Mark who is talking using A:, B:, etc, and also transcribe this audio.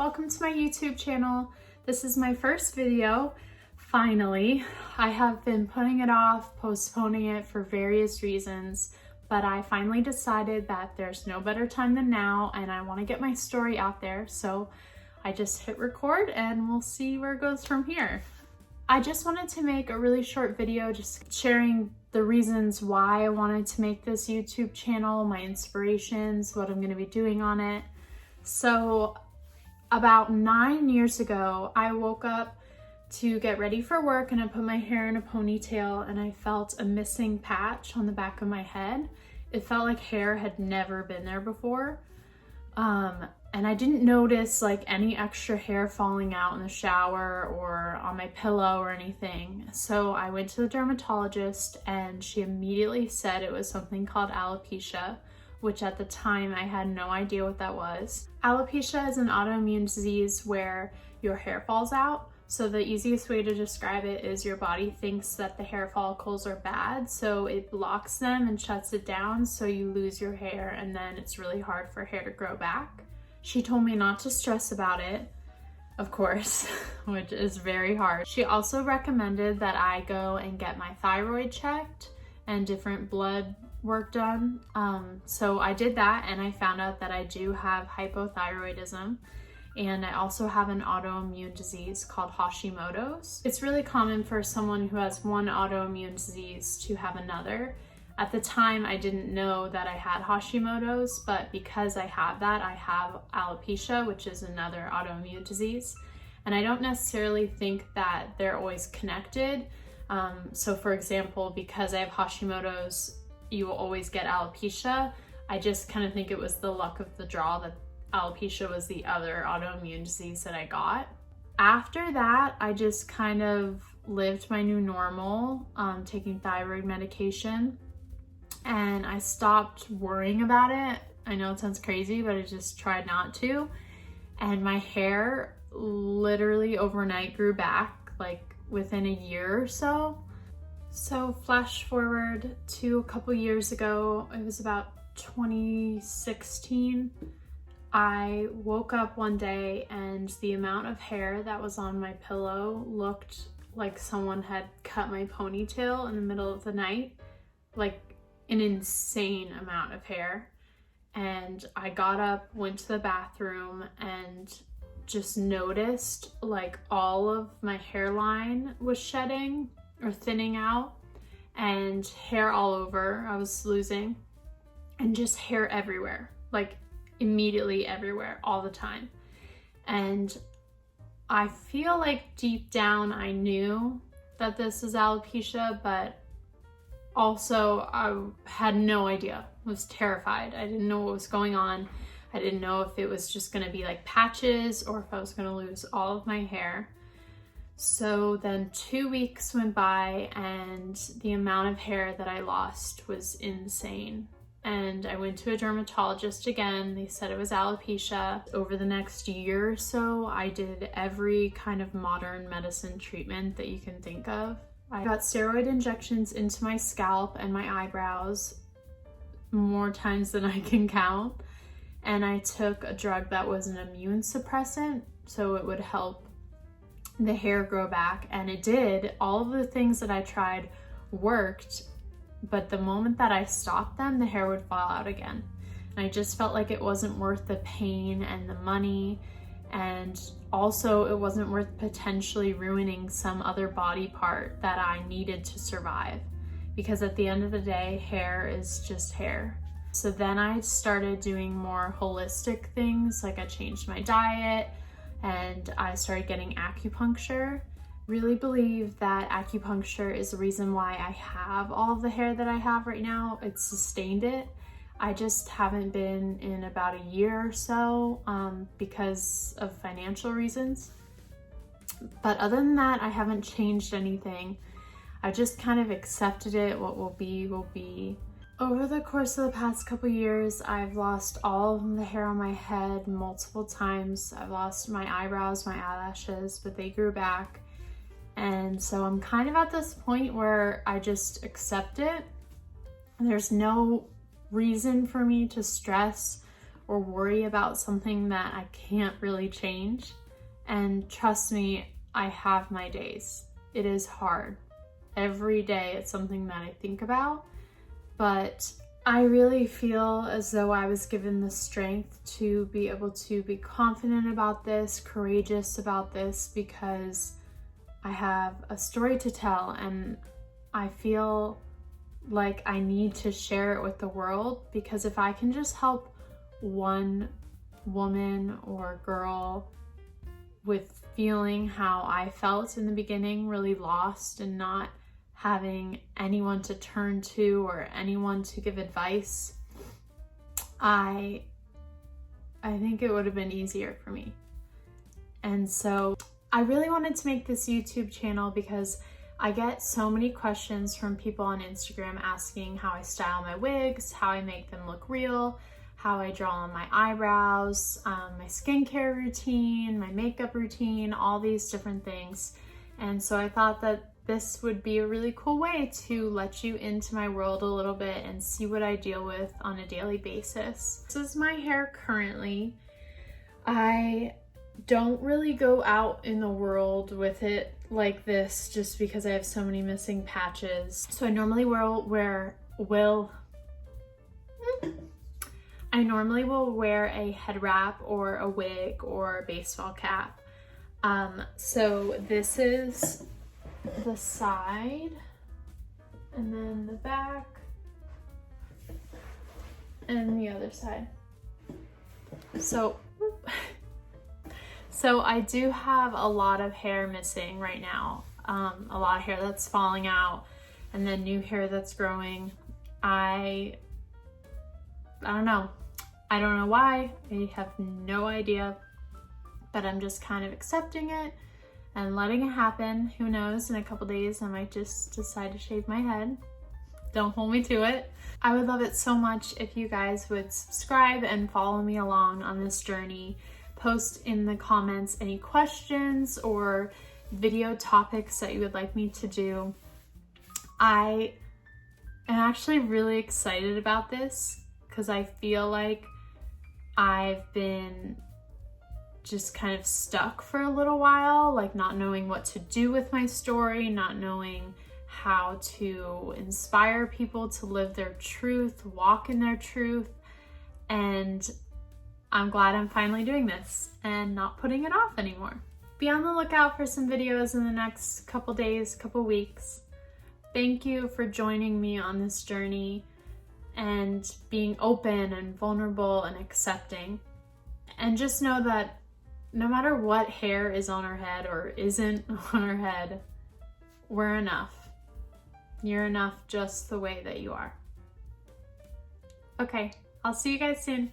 A: Welcome to my YouTube channel. This is my first video, finally. I have been putting it off, postponing it for various reasons, but I finally decided that there's no better time than now and I want to get my story out there, so I just hit record and we'll see where it goes from here. I just wanted to make a really short video just sharing the reasons why I wanted to make this YouTube channel, my inspirations, what I'm going to be doing on it. So about 9 years ago, I woke up to get ready for work and I put my hair in a ponytail and I felt a missing patch on the back of my head. It felt like hair had never been there before. And I didn't notice like any extra hair falling out in the shower or on my pillow or anything. So I went to the dermatologist and she immediately said it was something called alopecia, which at the time I had no idea what that was. Alopecia is an autoimmune disease where your hair falls out. So the easiest way to describe it is your body thinks that the hair follicles are bad, so it blocks them and shuts it down, so you lose your hair and then it's really hard for hair to grow back. She told me not to stress about it, of course, which is very hard. She also recommended that I go and get my thyroid checked and different blood work done. So I did that and I found out that I do have hypothyroidism and I also have an autoimmune disease called Hashimoto's. It's really common for someone who has one autoimmune disease to have another. At the time, I didn't know that I had Hashimoto's, but because I have that, I have alopecia, which is another autoimmune disease. And I don't necessarily think that they're always connected. So for example, because I have Hashimoto's, you will always get alopecia. I just kind of think it was the luck of the draw that alopecia was the other autoimmune disease that I got. After that, I just kind of lived my new normal, taking thyroid medication. And I stopped worrying about it. I know it sounds crazy, but I just tried not to. And my hair literally overnight grew back, like within a year or so. So flash forward to a couple years ago, it was about 2016. I woke up one day and the amount of hair that was on my pillow looked like someone had cut my ponytail in the middle of the night. Like an insane amount of hair. And I got up, went to the bathroom and just noticed like all of my hairline was shedding or thinning out and hair all over I was losing and just hair everywhere, like immediately everywhere all the time. And I feel like deep down I knew that this is alopecia, but also, I had no idea. I was terrified. I didn't know what was going on. I didn't know if it was just gonna be like patches or if I was gonna lose all of my hair. So then 2 weeks went by and the amount of hair that I lost was insane. And I went to a dermatologist again. They said it was alopecia. Over the next year or so, I did every kind of modern medicine treatment that you can think of. I got steroid injections into my scalp and my eyebrows more times than I can count. And I took a drug that was an immune suppressant, so it would help the hair grow back. And it did. All of the things that I tried worked, but the moment that I stopped them, the hair would fall out again. And I just felt like it wasn't worth the pain and the money. And also it wasn't worth potentially ruining some other body part that I needed to survive. Because at the end of the day, hair is just hair. So then I started doing more holistic things, like I changed my diet and I started getting acupuncture. Really believe that acupuncture is the reason why I have all of the hair that I have right now. It's sustained it. I just haven't been in about a year or so because of financial reasons. But other than that, I haven't changed anything. I just kind of accepted it. What will be, will be. Over the course of the past couple years, I've lost all of the hair on my head multiple times. I've lost my eyebrows, my eyelashes, but they grew back. And so I'm kind of at this point where I just accept it. There's no reason for me to stress or worry about something that I can't really change. And trust me, I have my days. It is hard. Every day it's something that I think about, but I really feel as though I was given the strength to be able to be confident about this, courageous about this, because I have a story to tell, and I feel like I need to share it with the world, because if I can just help one woman or girl with feeling how I felt in the beginning, really lost and not having anyone to turn to or anyone to give advice, I think it would have been easier for me. And so I really wanted to make this YouTube channel because I get so many questions from people on Instagram asking how I style my wigs, how I make them look real, how I draw on my eyebrows, my skincare routine, my makeup routine, all these different things. And so I thought that this would be a really cool way to let you into my world a little bit and see what I deal with on a daily basis. This is my hair currently. I don't really go out in the world with it like this just because I have so many missing patches. So I normally will wear a head wrap or a wig or a baseball cap. So this is the side, and then the back, and the other side. So I do have a lot of hair missing right now. A lot of hair that's falling out, and then new hair that's growing. I don't know. I don't know why. I have no idea, but I'm just kind of accepting it and letting it happen. Who knows, in a couple days I might just decide to shave my head. Don't hold me to it. I would love it so much if you guys would subscribe and follow me along on this journey. Post in the comments any questions or video topics that you would like me to do. I am actually really excited about this because I feel like I've been just kind of stuck for a little while, like not knowing what to do with my story, not knowing how to inspire people to live their truth, walk in their truth. And I'm glad I'm finally doing this and not putting it off anymore. Be on the lookout for some videos in the next couple days, couple weeks. Thank you for joining me on this journey and being open and vulnerable and accepting. And just know that no matter what hair is on our head or isn't on our head, we're enough. You're enough just the way that you are. Okay, I'll see you guys soon.